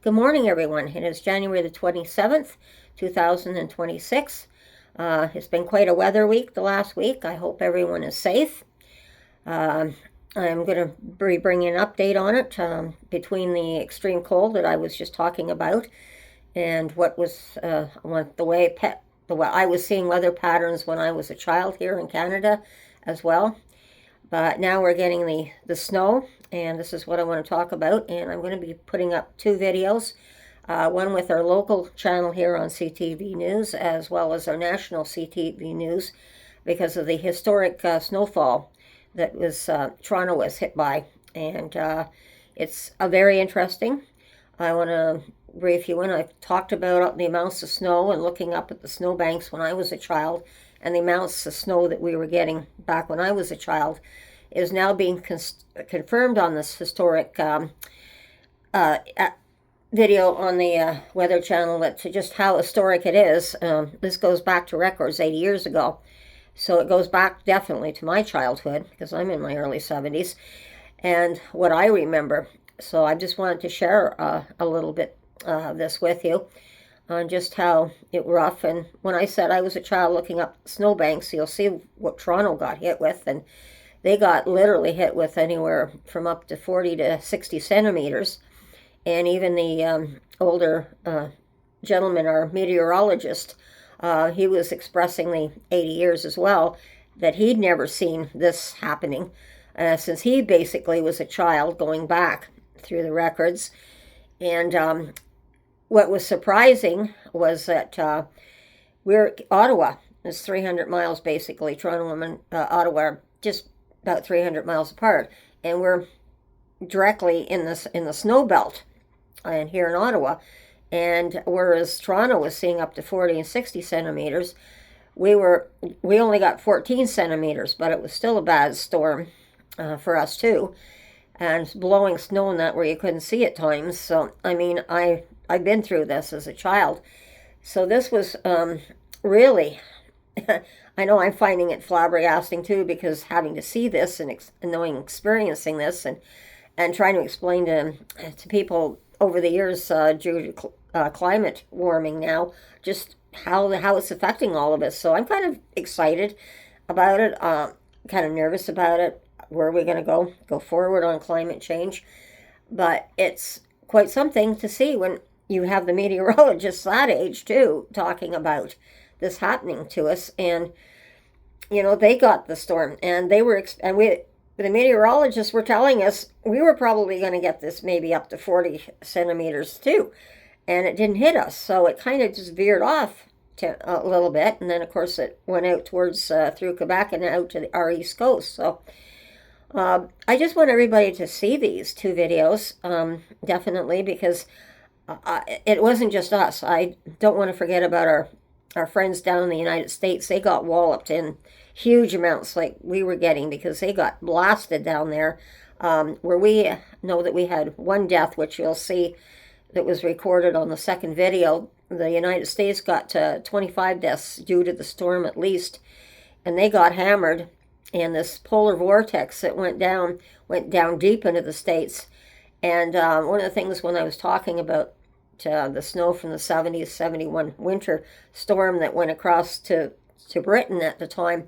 Good morning, everyone. It is January the 27th, 2026. It's been quite a weather week the last week. I hope everyone is safe. I'm going to be bringing an update on it between the extreme cold that I was just talking about and what was the way I was seeing weather patterns when I was a child here in Canada as well. But now we're getting the snow, and this is what I want to talk about. And I'm going to be putting up two videos, one with our local channel here on CTV News, as well as our national CTV News, because of the historic snowfall that Toronto was hit by. And it's very interesting. I want to brief you in. I've talked about the amounts of snow and looking up at the snowbanks when I was a child, and the amounts of snow that we were getting back when I was a child is now being confirmed on this historic video on the Weather Channel, to just how historic it is. This goes back to records 80 years ago. So it goes back definitely to my childhood, because I'm in my early 70s, and what I remember. So I just wanted to share a little bit of this with you on just how it rough. And when I said I was a child looking up snowbanks, you'll see what Toronto got hit with, and they got literally hit with anywhere from up to 40 to 60 centimeters. And even the older gentleman, our meteorologist, he was expressing the 80 years as well, that he'd never seen this happening since he basically was a child, going back through the records. And what was surprising was that Ottawa is 300 miles basically. Toronto and Ottawa are just about 300 miles apart, and we're directly in the snow belt, and here in Ottawa. And whereas Toronto was seeing up to 40 and 60 centimeters, we only got 14 centimeters, but it was still a bad storm for us too, and blowing snow in that where you couldn't see at times. So I mean, I've been through this as a child, so this was really I know I'm finding it flabbergasting too, because having to see this and experiencing this and trying to explain to people over the years due to climate warming now, just how it's affecting all of us. So I'm kind of excited about it, kind of nervous about it. Where are we going to go forward on climate change? But it's quite something to see when you have the meteorologists that age too talking about this happening to us. And they got the storm, and the meteorologists were telling us we were probably going to get this maybe up to 40 centimeters too, and it didn't hit us. So it kind of just veered off a little bit, and then of course it went out towards through Quebec and out to our east coast. So I just want everybody to see these two videos, definitely, because it wasn't just us. I don't want to forget about our friends down in the United States. They got walloped in huge amounts like we were getting, because they got blasted down there, where we know that we had one death, which you'll see that was recorded on the second video. The United States got 25 deaths due to the storm at least, and they got hammered. And this polar vortex that went down deep into the States. And one of the things when I was talking about the snow from the 70s, 71 winter storm that went across to Britain at the time,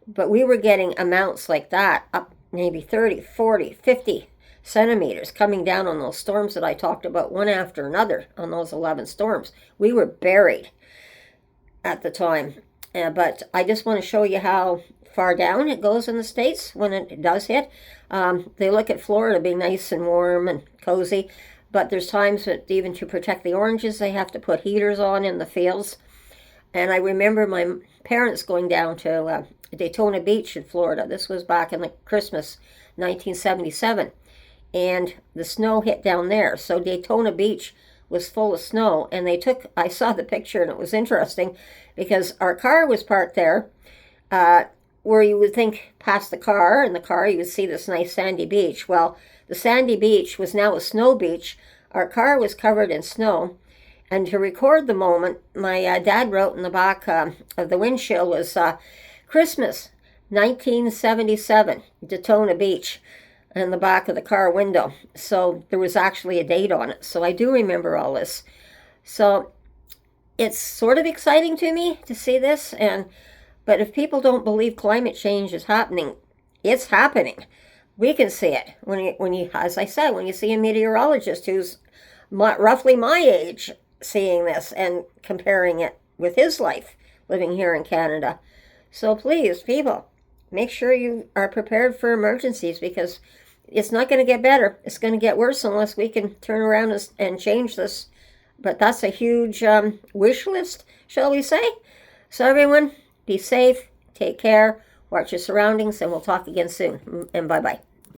but we were getting amounts like that, up maybe 30, 40, 50 centimeters coming down on those storms that I talked about, one after another on those 11 storms. We were buried at the time. But I just want to show you how far down it goes in the States when it does hit. They look at Florida being nice and warm and cozy, but there's times that even to protect the oranges, they have to put heaters on in the fields. And I remember my parents going down to Daytona Beach in Florida. This was back in the Christmas 1977, and the snow hit down there. So Daytona Beach was full of snow, and I saw the picture, and it was interesting because our car was parked there, where you would think past the car you would see this nice sandy beach. Well, the sandy beach was now a snow beach. Our car was covered in snow, and to record the moment, my dad wrote in the back of the windshield was Christmas 1977, Daytona Beach. in the back of the car window. So there was actually a date on it. So I do remember all this. So it's sort of exciting to me to see this. But if people don't believe climate change is happening, it's happening. We can see it when you, as I said, when you see a meteorologist who's roughly my age seeing this and comparing it with his life living here in Canada. So please, people, make sure you are prepared for emergencies, because it's not going to get better. It's going to get worse unless we can turn around and change this. But that's a huge wish list, shall we say. So everyone, be safe, take care, watch your surroundings, and we'll talk again soon. And bye-bye.